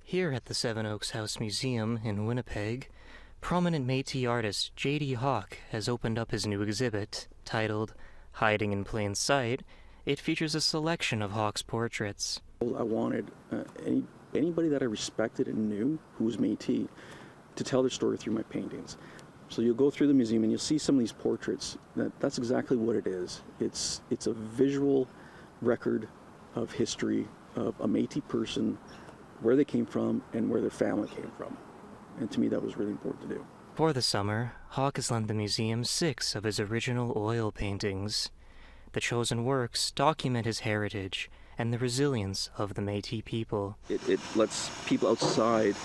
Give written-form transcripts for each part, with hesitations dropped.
Here at the Seven Oaks House Museum in Winnipeg, prominent Métis artist J.D. Hawk has opened up his new exhibit, titled Hiding in Plain Sight. It features a selection of Hawk's portraits. I wanted anybody that I respected and knew who was Métis to tell their story through my paintings. So you'll go through the museum and you'll see some of these portraits. That's exactly what it is. It's a visual record of history of a Métis person, where they came from and where their family came from. And to me, that was really important to do. For the summer, Hawk has lent the museum 6 of his original oil paintings. The chosen works document his heritage and the resilience of the Métis people. It lets people outside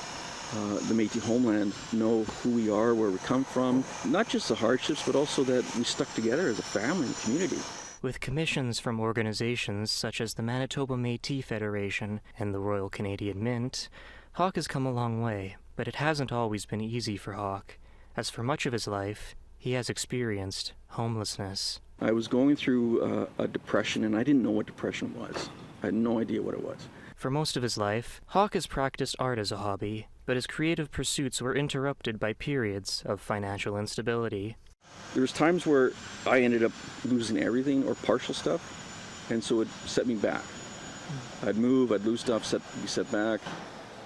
the Métis homeland know who we are, where we come from, not just the hardships, but also that we stuck together as a family and community. With commissions from organizations such as the Manitoba Métis Federation and the Royal Canadian Mint, Hawk has come a long way, but it hasn't always been easy for Hawk, as for much of his life, he has experienced homelessness. I was going through a depression, and I didn't know what depression was. I had no idea what it was. For most of his life, Hawk has practiced art as a hobby, but his creative pursuits were interrupted by periods of financial instability. There was times where I ended up losing everything or partial stuff, and so it set me back. I'd move, I'd lose stuff, be set back,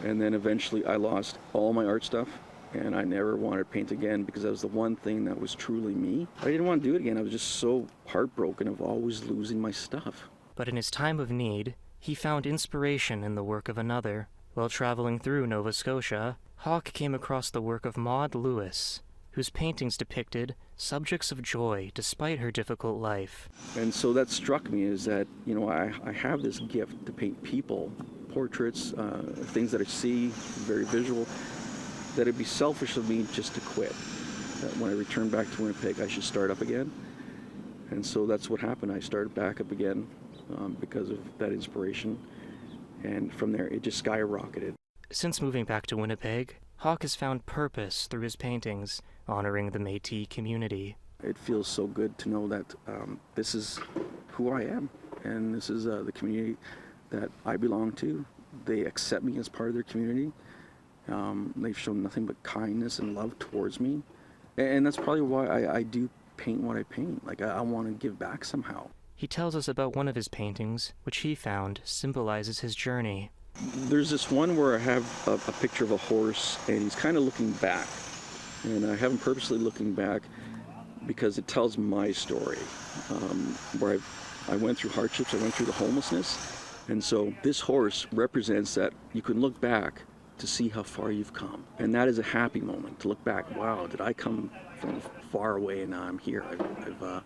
and then eventually I lost all my art stuff, and I never wanted to paint again because that was the one thing that was truly me. I didn't want to do it again. I was just so heartbroken of always losing my stuff. But in his time of need, he found inspiration in the work of another. While traveling through Nova Scotia, Hawk came across the work of Maud Lewis, whose paintings depicted subjects of joy despite her difficult life. And so that struck me is that, I have this gift to paint people, portraits, things that I see, very visual, that it'd be selfish of me just to quit. That when I return back to Winnipeg, I should start up again. And so that's what happened. I started back up again because of that inspiration. And from there, it just skyrocketed. Since moving back to Winnipeg, Hawk has found purpose through his paintings, honoring the Métis community. It feels so good to know that this is who I am, and this is the community that I belong to. They accept me as part of their community. They've shown nothing but kindness and love towards me, and that's probably why I do paint what I paint. Like, I want to give back somehow. He tells us about one of his paintings, which he found symbolizes his journey. There's this one where I have a picture of a horse, and he's kind of looking back. And I have him purposely looking back because it tells my story, where I went through hardships, I went through the homelessness. And so this horse represents that you can look back to see how far you've come. And that is a happy moment, to look back, wow, did I come from far away and now I'm here. I've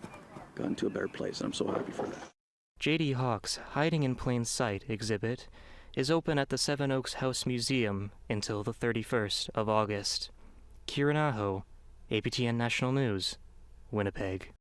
gotten to a better place, and I'm so happy for that. J.D. Hawk's Hiding in Plain Sight exhibit is open at the Seven Oaks House Museum until the 31st of August. Kieran Aho, APTN National News, Winnipeg.